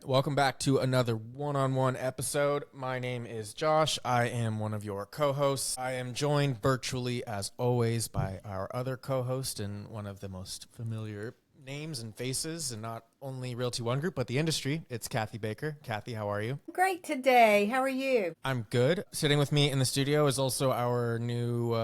Welcome back to another one-on-one episode. My name is Josh. I am one of your co-hosts. I am joined virtually, as always, by our other co-host and one of the most familiar names and faces, and not only Realty One Group, but the industry. It's Kathy Baker. Kathy, how are you? Great today. How are you? I'm good. Sitting with me in the studio is also our new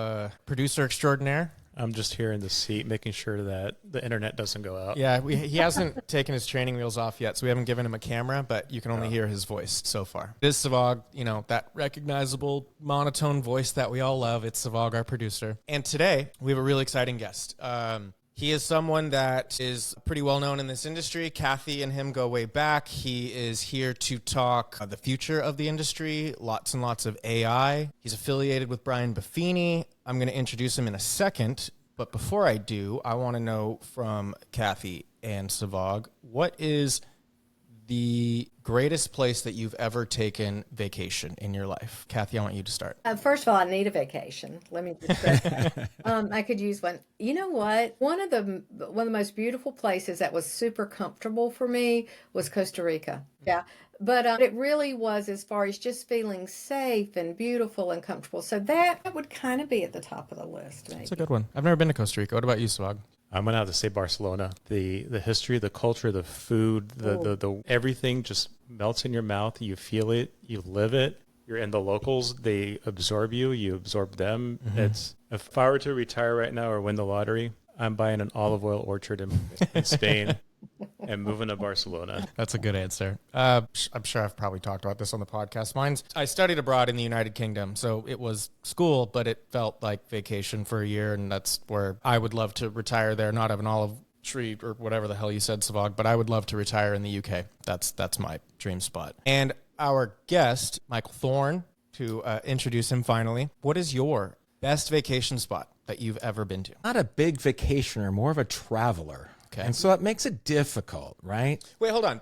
producer extraordinaire. I'm just here in the seat making sure that the internet doesn't go out. Yeah, he hasn't taken his training wheels off yet, so we haven't given him a camera, but you can only hear his voice so far. It is Savag, that recognizable monotone voice that we all love. It's Savag, our producer. And today, we have a really exciting guest. He is someone that is pretty well known in this industry. Kathy and him go way back. He is here to talk the future of the industry, lots and lots of AI. He's affiliated with Brian Buffini. I'm going to introduce him in a second. But before I do, I want to know from Kathy and Savag, what is the greatest place that you've ever taken vacation in your life? Kathy, I want you to start. First of all, I need a vacation. Let me just say I could use one. You know what? One of the most beautiful places that was super comfortable for me was Costa Rica. Yeah. But it really was, as far as just feeling safe and beautiful and comfortable. So that would kind of be at the top of the list. Maybe. That's a good one. I've never been to Costa Rica. What about you, Savag? I'm gonna have to say Barcelona. The history, the culture, the food, the everything just melts in your mouth. You feel it, you live it. You're in the locals. They absorb you. You absorb them. Mm-hmm. If I were to retire right now or win the lottery, I'm buying an olive oil orchard in Spain and moving to Barcelona. That's a good answer. I'm sure I've probably talked about this on the podcast. I studied abroad in the United Kingdom, so it was school, but it felt like vacation for a year, and that's where I would love to retire there, not have an olive tree or whatever the hell you said, Savag, but I would love to retire in the UK. That's my dream spot. And our guest, Michael Thorne, to introduce him finally. What is your best vacation spot that you've ever been to? Not a big vacationer, more of a traveler. Okay. And so it makes it difficult, right? Wait, hold on.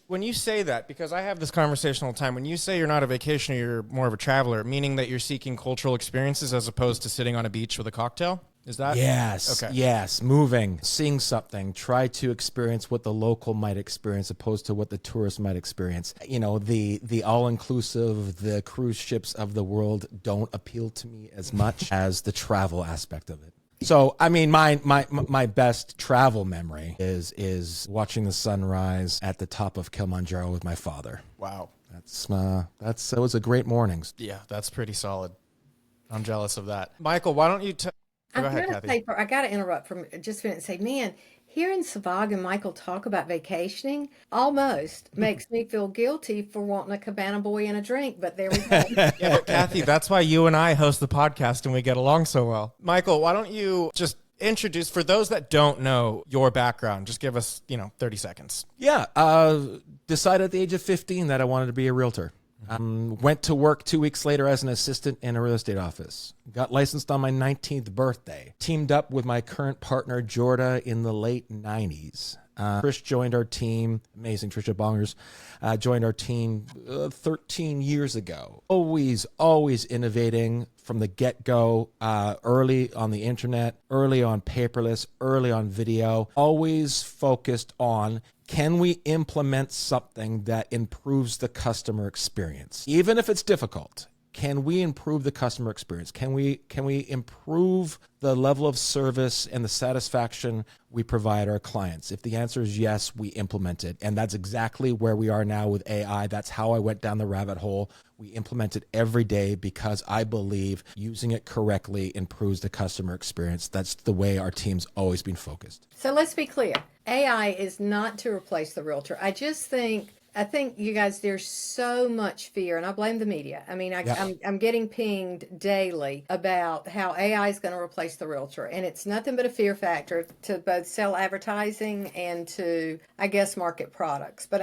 When you say that, because I have this conversation all the time, when you say you're not a vacationer, you're more of a traveler, meaning that you're seeking cultural experiences as opposed to sitting on a beach with a cocktail? Is that? Yes. Okay. Yes. Moving, seeing something, try to experience what the local might experience opposed to what the tourist might experience. The all-inclusive, the cruise ships of the world don't appeal to me as much as the travel aspect of it. So, I mean, my best travel memory is watching the sunrise at the top of Kilimanjaro with my father. Wow. That was a great morning. Yeah, that's pretty solid. I'm jealous of that. Michael, why don't you go ahead, Kathy. I got to interrupt for just a minute and say, man, hearing Savag and Michael talk about vacationing almost makes me feel guilty for wanting a Cabana Boy and a drink, but there we go. Yeah, but Kathy, that's why you and I host the podcast and we get along so well. Michael, why don't you just introduce, for those that don't know your background, just give us, 30 seconds. Yeah, decided at the age of 15 that I wanted to be a realtor. Went to work 2 weeks later as an assistant in a real estate office. Got licensed on my 19th birthday. Teamed up with my current partner, Jorda, in the late 90s. Trish joined our team, amazing Trisha Bongers, joined our team 13 years ago. Always innovating from the get-go, early on the internet, early on paperless, early on video, always focused on, can we implement something that improves the customer experience? Even if it's difficult, can we improve the customer experience? Can we improve the level of service and the satisfaction we provide our clients? If the answer is yes, we implement it. And that's exactly where we are now with AI. That's how I went down the rabbit hole. We implement it every day because I believe using it correctly improves the customer experience. That's the way our team's always been focused. So let's be clear. AI is not to replace the realtor. I think you guys, there's so much fear, and I blame the media. I mean, I'm getting pinged daily about how AI is going to replace the realtor, and it's nothing but a fear factor to both sell advertising and to, I guess, market products. But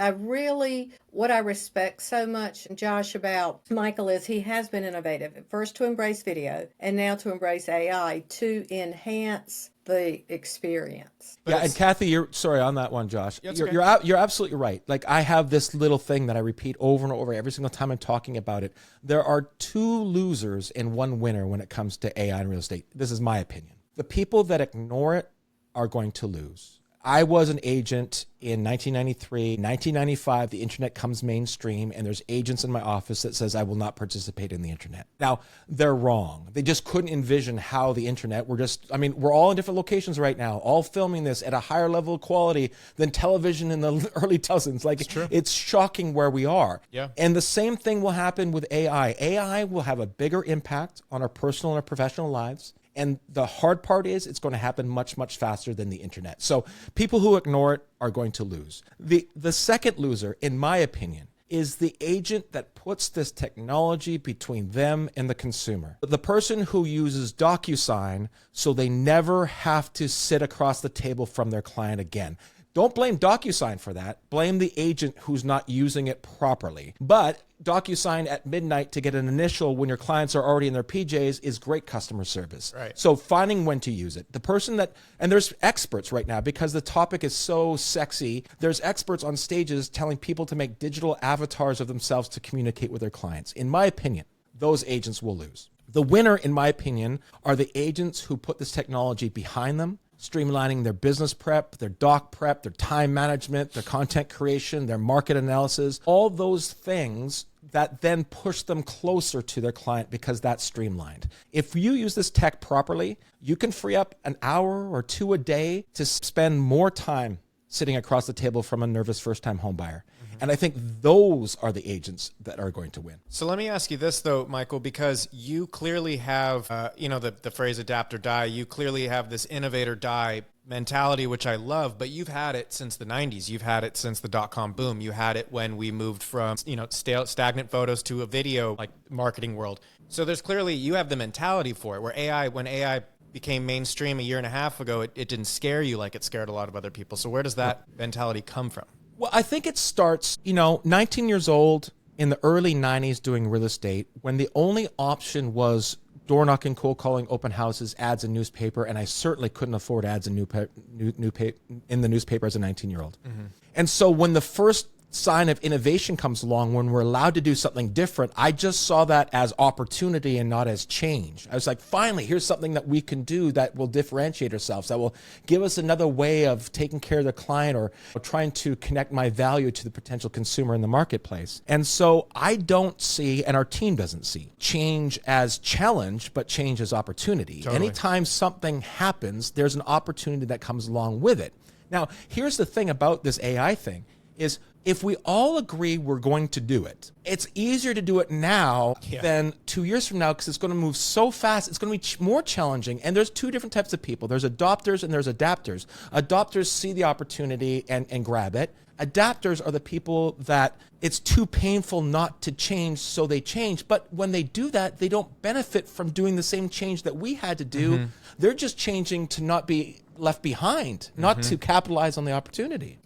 what I respect so much, Josh, about Michael is he has been innovative, first to embrace video and now to embrace AI to enhance the experience. Yeah, and Kathy, you're sorry on that one, Josh. Yeah, you're absolutely right. Like, I have this little thing that I repeat over and over every single time I'm talking about it. There are two losers and one winner when it comes to AI in real estate. This is my opinion. The people that ignore it are going to lose. I was an agent in 1993, 1995, the internet comes mainstream, and there's agents in my office that says I will not participate in the internet. Now, they're wrong. They just couldn't envision how the internet, we're all in different locations right now, all filming this at a higher level of quality than television in the early 2000s. Like, it's shocking where we are. Yeah. And the same thing will happen with AI. AI will have a bigger impact on our personal and our professional lives. And the hard part is it's going to happen much, much faster than the internet. So people who ignore it are going to lose. The second loser, in my opinion, is the agent that puts this technology between them and the consumer. The person who uses DocuSign so they never have to sit across the table from their client again. Don't blame DocuSign for that. Blame the agent who's not using it properly. But DocuSign at midnight to get an initial when your clients are already in their PJs is great customer service. Right. So finding when to use it. The person that, and there's experts right now because the topic is so sexy. There's experts on stages telling people to make digital avatars of themselves to communicate with their clients. In my opinion, those agents will lose. The winner, in my opinion, are the agents who put this technology behind them, streamlining their business prep, their doc prep, their time management, their content creation, their market analysis, all those things that then push them closer to their client because that's streamlined. If you use this tech properly, you can free up an hour or two a day to spend more time sitting across the table from a nervous first-time home buyer. And I think those are the agents that are going to win. So let me ask you this, though, Michael, because you clearly have, the phrase adapt or die. You clearly have this innovate or die mentality, which I love, but you've had it since the 90s. You've had it since the dot-com boom. You had it when we moved from, stagnant photos to a video like marketing world. So there's clearly, you have the mentality for it, where when AI became mainstream a year and a half ago, it didn't scare you like it scared a lot of other people. So where does that mentality come from? Well, I think it starts, 19 years old in the early 90s doing real estate when the only option was door knocking, cold calling, open houses, ads in newspaper, and I certainly couldn't afford ads in in the newspaper as a 19-year-old. Mm-hmm. And so when the first sign of innovation comes along, when we're allowed to do something different, I just saw that as opportunity and not as change. I was like, finally, here's something that we can do that will differentiate ourselves, that will give us another way of taking care of the client or trying to connect my value to the potential consumer in the marketplace. And so I don't see, and our team doesn't see, change as challenge, but change as opportunity. Totally. Anytime something happens, there's an opportunity that comes along with it. Now, here's the thing about this AI thing is if we all agree we're going to do it, it's easier to do it now than 2 years from now because it's going to move so fast. It's going to be more challenging. And there's two different types of people. There's adopters and there's adapters. Adopters see the opportunity and grab it. Adapters are the people that it's too painful not to change, so they change. But when they do that, they don't benefit from doing the same change that we had to do. Mm-hmm. They're just changing to not be left behind, not to capitalize on the opportunity.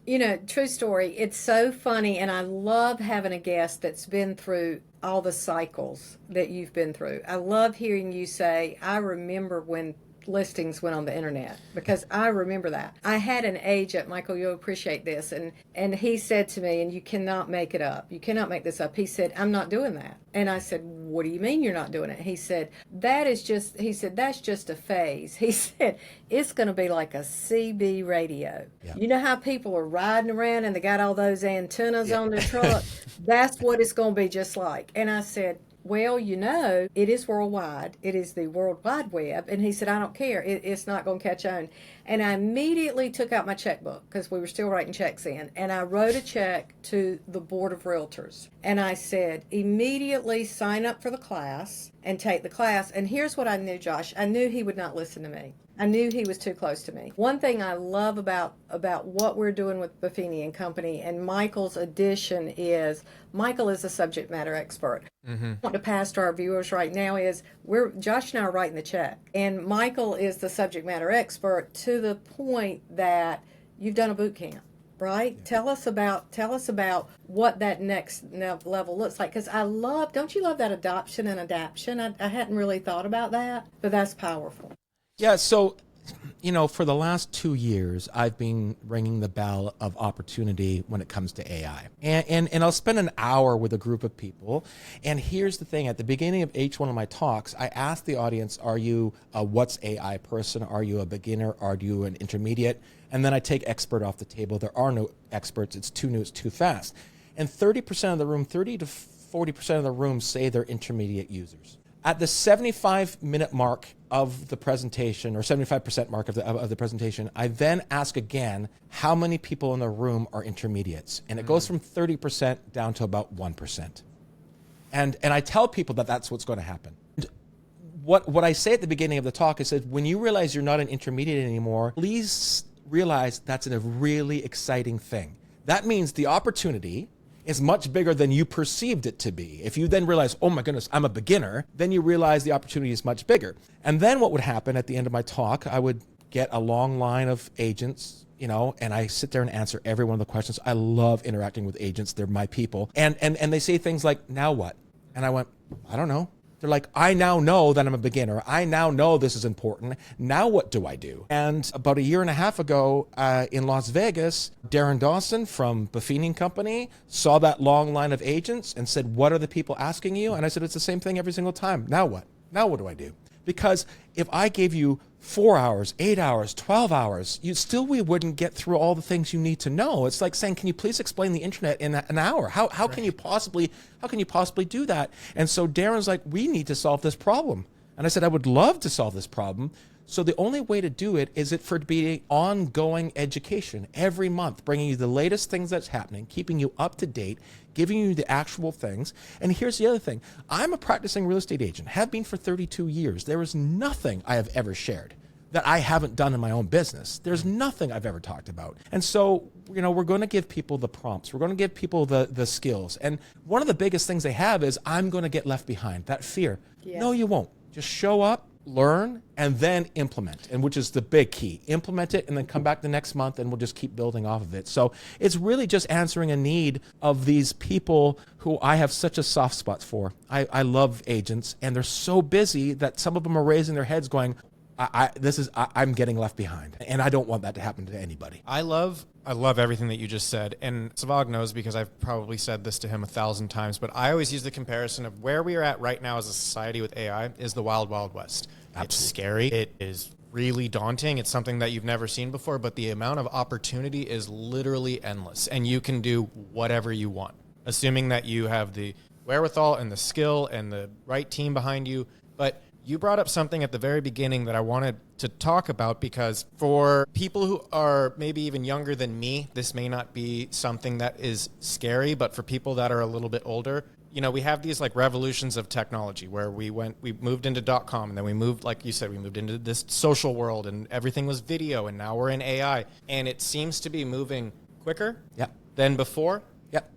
True story. It's so funny, and I love having a guest that's been through all the cycles that you've been through. I love hearing you say, I remember when listings went on the internet, because I remember that. I had an agent, Michael, you'll appreciate this, and he said to me, and you cannot make it up. You cannot make this up. He said, I'm not doing that. And I said, what do you mean you're not doing it? He said, that's just a phase. He said, it's going to be like a CB radio. Yeah. You know how people are riding around and they got all those antennas on their truck? That's what it's going to be just like. And I said, well, it is worldwide. It is the World Wide Web. And he said, I don't care. It's not going to catch on. And I immediately took out my checkbook because we were still writing checks in. And I wrote a check to the Board of Realtors. And I said, immediately sign up for the class and take the class. And here's what I knew, Josh. I knew he would not listen to me. I knew he was too close to me. One thing I love about what we're doing with Buffini and Company and Michael's addition is Michael is a subject matter expert. Mm-hmm. What I want to pass to our viewers right now is Josh and I are writing the check, and Michael is the subject matter expert to the point that you've done a boot camp. Right? Yeah. Tell us about what that next level looks like. Because don't you love that adoption and adaption? I hadn't really thought about that, but that's powerful. Yeah, so For the last 2 years, I've been ringing the bell of opportunity when it comes to AI. And I'll spend an hour with a group of people. And here's the thing. At the beginning of each one of my talks, I ask the audience, are you a what's AI person? Are you a beginner? Are you an intermediate? And then I take expert off the table. There are no experts. It's too new. It's too fast. And 30% of the room, 30 to 40% of the room say they're intermediate users. At the 75-minute mark of the presentation, or 75% mark of the presentation, I then ask again how many people in the room are intermediates. And it goes from 30% down to about 1%. And I tell people that that's what's going to happen. And what I say at the beginning of the talk is that when you realize you're not an intermediate anymore, please realize that's a really exciting thing. That means the opportunity is much bigger than you perceived it to be. If you then realize, oh my goodness, I'm a beginner, then you realize the opportunity is much bigger. And then what would happen at the end of my talk, I would get a long line of agents, and I sit there and answer every one of the questions. I love interacting with agents. They're my people. And they say things like, now what? And I went, I don't know. They're like, I now know that I'm a beginner. I now know this is important. Now what do I do? And about a year and a half ago in Las Vegas, Darren Dawson from Buffini Company saw that long line of agents and said, what are the people asking you? And I said, it's the same thing every single time. Now what? Now what do I do? Because if I gave you 4 hours, 8 hours, 12 hours, we wouldn't get through all the things you need to know. It's like saying, can you please explain the internet in an hour? How can you possibly do that? And so Darren's like, we need to solve this problem. And I said, I would love to solve this problem. So the only way to do it is for it to be ongoing education every month, bringing you the latest things that's happening, keeping you up to date, giving you the actual things. And here's the other thing. I'm a practicing real estate agent, have been for 32 years. There is nothing I have ever shared that I haven't done in my own business. There's nothing I've ever talked about. And so, we're going to give people the prompts. We're going to give people the skills. And one of the biggest things they have is, I'm going to get left behind, that fear. Yeah. No, you won't. Just show up, learn, and then implement, and which is the big key. Implement it and then come back the next month and we'll just keep building off of it. So it's really just answering a need of these people who I have such a soft spot for. I love agents, and they're so busy that some of them are raising their heads going, I'm getting left behind, and I don't want that to happen to anybody. I love everything that you just said, and Savag knows because I've probably said this to him 1,000 times, but I always use the comparison of where we are at right now as a society with AI is the wild, wild west. Absolutely. It's scary. It is really daunting. It's something that you've never seen before, but the amount of opportunity is literally endless, and you can do whatever you want, assuming that you have the wherewithal and the skill and the right team behind you. But you brought up something at the very beginning that I wanted to talk about, because for people who are maybe even younger than me, this may not be something that is scary, but for people that are a little bit older, we have these like revolutions of technology where we moved into .com, and then we moved, like you said, we moved into this social world, and everything was video, and now we're in AI, and it seems to be moving quicker than before.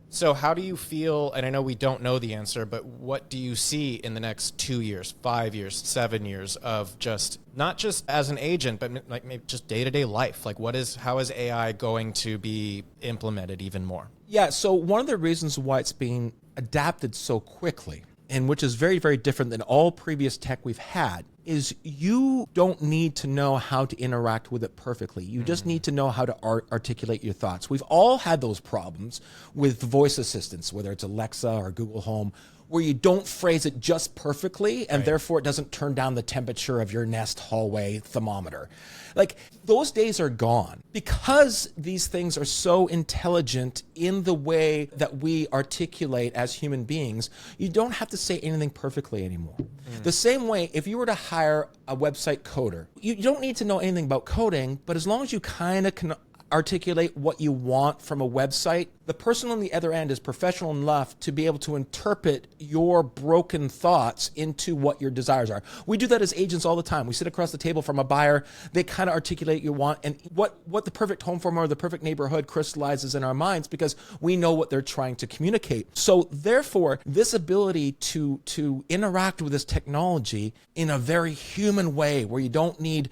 So how do you feel, and I know we don't know the answer, but what do you see in the next 2 years, 5 years, 7 years of just, not just as an agent, but like maybe just day-to-day life? Like how is AI going to be implemented even more? Yeah, so one of the reasons why it's being adapted so quickly, and which is very, very different than all previous tech we've had, is you don't need to know how to interact with it perfectly. You just need to know how to articulate your thoughts. We've all had those problems with voice assistants, whether it's Alexa or Google Home, where you don't phrase it just perfectly, and therefore it doesn't turn down the temperature of your Nest hallway thermometer. Like, those days are gone. Because these things are so intelligent in the way that we articulate as human beings, you don't have to say anything perfectly anymore. The same way, if you were to hire a website coder, you don't need to know anything about coding, but as long as you kind of can articulate what you want from a website, the person on the other end is professional enough to be able to interpret your broken thoughts into what your desires are. We do that as agents all the time. We sit across the table from a buyer, they kind of articulate what you want, and what the perfect home for them or the perfect neighborhood crystallizes in our minds because we know what they're trying to communicate. So therefore, this ability to interact with this technology in a very human way, where you don't need,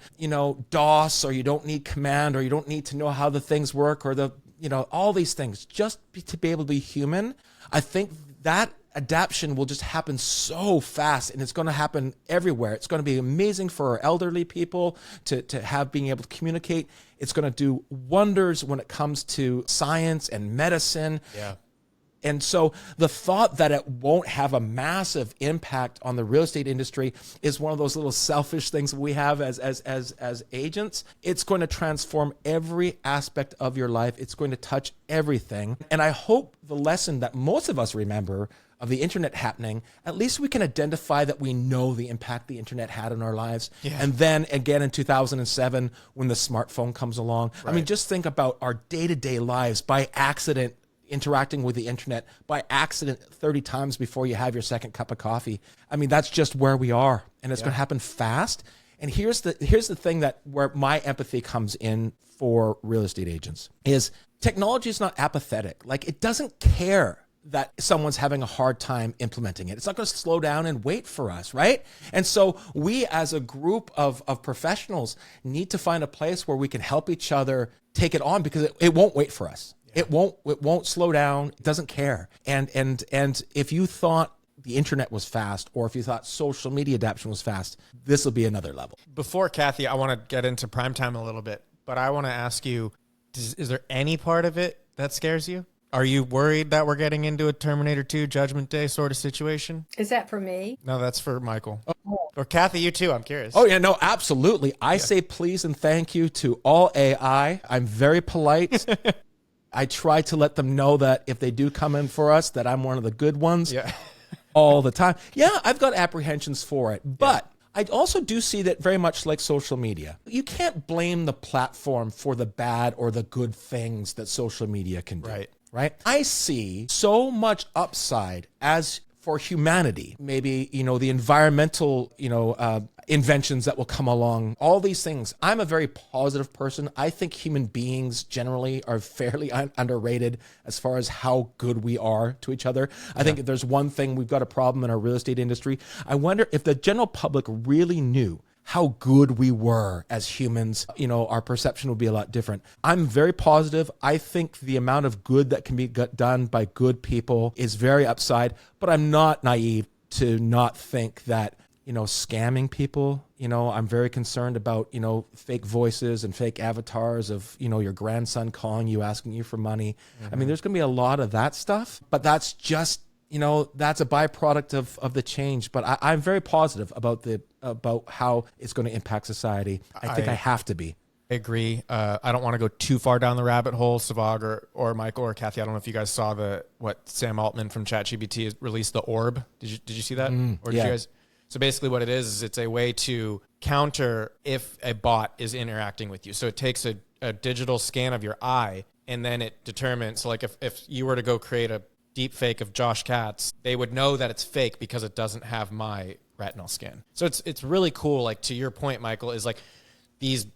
DOS, or you don't need command, or you don't need to know how the things work, or all these things, just to be able to be human, I think that adaptation will just happen so fast, and it's going to happen everywhere. It's going to be amazing for our elderly people to have being able to communicate. It's going to do wonders when it comes to science and medicine. Yeah. And so the thought that it won't have a massive impact on the real estate industry is one of those little selfish things we have as agents. It's going to transform every aspect of your life. It's going to touch everything. And I hope the lesson that most of us remember of the internet happening, at least we can identify that we know the impact the internet had on our lives. Yeah. And then again in 2007, when the smartphone comes along, right. I mean, just think about our day-to-day lives by accident, interacting with the internet by accident 30 times before you have your second cup of coffee. I mean, that's just where we are, and it's going to happen fast. And here's the thing that where my empathy comes in for real estate agents is technology is not apathetic. Like, it doesn't care that someone's having a hard time implementing it. It's not going to slow down and wait for us, right? And so we as a group of professionals need to find a place where we can help each other take it on, because it won't wait for us. It won't slow down. It doesn't care. And if you thought the internet was fast, or if you thought social media adoption was fast, this will be another level. Before Kathy, I want to get into primetime a little bit, but I want to ask you, is there any part of it that scares you? Are you worried that we're getting into a Terminator 2 Judgment Day sort of situation? Is that for me? No, that's for Michael. Oh. Or Kathy, you too. I'm curious. Oh, yeah, no, absolutely. I say please and thank you to all AI. I'm very polite. I try to let them know that if they do come in for us, that I'm one of the good ones all the time. Yeah, I've got apprehensions for it. But I also do see that very much like social media. You can't blame the platform for the bad or the good things that social media can do. Right? I see so much upside as for humanity, maybe, the environmental, inventions that will come along, all these things. I'm a very positive person. I think human beings generally are fairly underrated as far as how good we are to each other. I think if there's one thing, we've got a problem in our real estate industry. I wonder if the general public really knew how good we were as humans, our perception would be a lot different. I'm very positive. I think the amount of good that can be done by good people is very upside, but I'm not naive to not think that, scamming people, I'm very concerned about, fake voices and fake avatars of, your grandson calling you, asking you for money. I mean, there's going to be a lot of that stuff, but that's just, that's a byproduct of the change. But I'm very positive about how it's going to impact society. I think I have to be. I agree. I don't want to go too far down the rabbit hole. Savag or Michael or Kathy, I don't know if you guys saw what Sam Altman from ChatGPT released, the Orb. Did you see that? Or did you guys? So basically what it is it's a way to counter if a bot is interacting with you. So it takes a digital scan of your eye, and then it determines, so like if you were to go create a deep fake of Josh Katz, they would know that it's fake because it doesn't have my retinal scan. So it's really cool. Like, to your point, Michael, is like these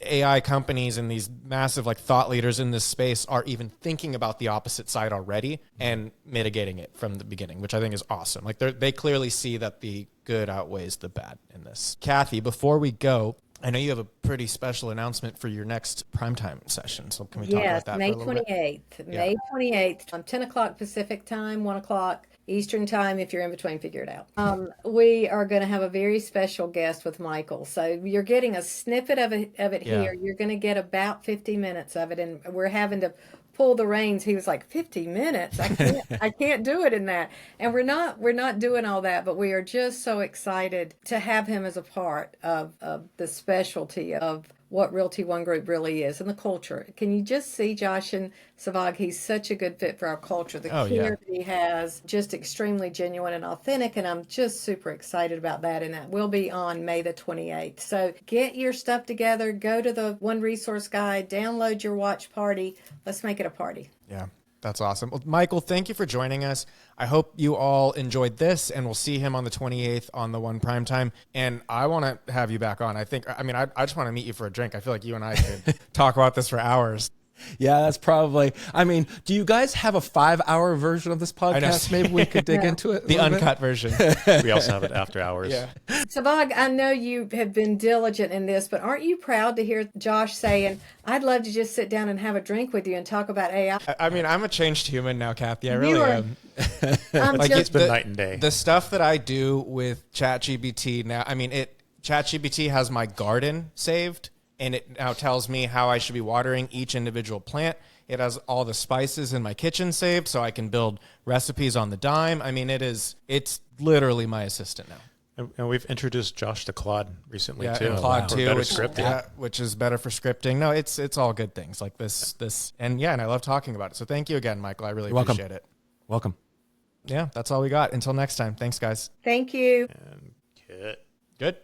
AI companies and these massive like thought leaders in this space are even thinking about the opposite side already and mitigating it from the beginning, which I think is awesome. Like they clearly see that the good outweighs the bad in this. Kathy, before we go, I know you have a pretty special announcement for your next primetime session. So can we talk about that May for a little 28th. bit? May 28th, 10 o'clock Pacific time, 1 o'clock Eastern time. If you're in between, figure it out. We are going to have a very special guest with Michael. So you're getting a snippet of it here. You're going to get about 50 minutes of it. And we're having to pull the reins. He was like, 50 minutes? I can't do it in that. And we're not doing all that, but we are just so excited to have him as a part of the specialty of what Realty One Group really is and the culture. Can you just see Josh and Savag? He's such a good fit for our culture. The care that he has, just extremely genuine and authentic, and I'm just super excited about that. And that will be on May the 28th. So get your stuff together, go to the One Resource Guide, download your watch party. Let's make it a party. Yeah. That's awesome. Well, Michael, thank you for joining us. I hope you all enjoyed this, and we'll see him on the 28th on the One Primetime. And I want to have you back on. I just want to meet you for a drink. I feel like you and I could talk about this for hours. Yeah, that's probably. I mean, do you guys have a 5-hour version of this podcast? Maybe we could dig into it. The uncut version. We also have it after hours. Yeah. Savag, I know you have been diligent in this, but aren't you proud to hear Josh saying, I'd love to just sit down and have a drink with you and talk about AI? I mean, I'm a changed human now, Kathy. I really am. Like It's been night and day. The stuff that I do with ChatGPT now, I mean, ChatGPT has my garden saved, and it now tells me how I should be watering each individual plant. It has all the spices in my kitchen saved, so I can build recipes on the dime. I mean, it's literally my assistant now. And we've introduced Josh to Claude recently Yeah, too. and Claude For too, better which, scripting. which is better for scripting. No, it's all good things like this, and I love talking about it. So thank you again, Michael. I really welcome. appreciate it. Welcome. Yeah, that's all we got. Until next time. Thanks, guys. Thank you. And Kit. Good.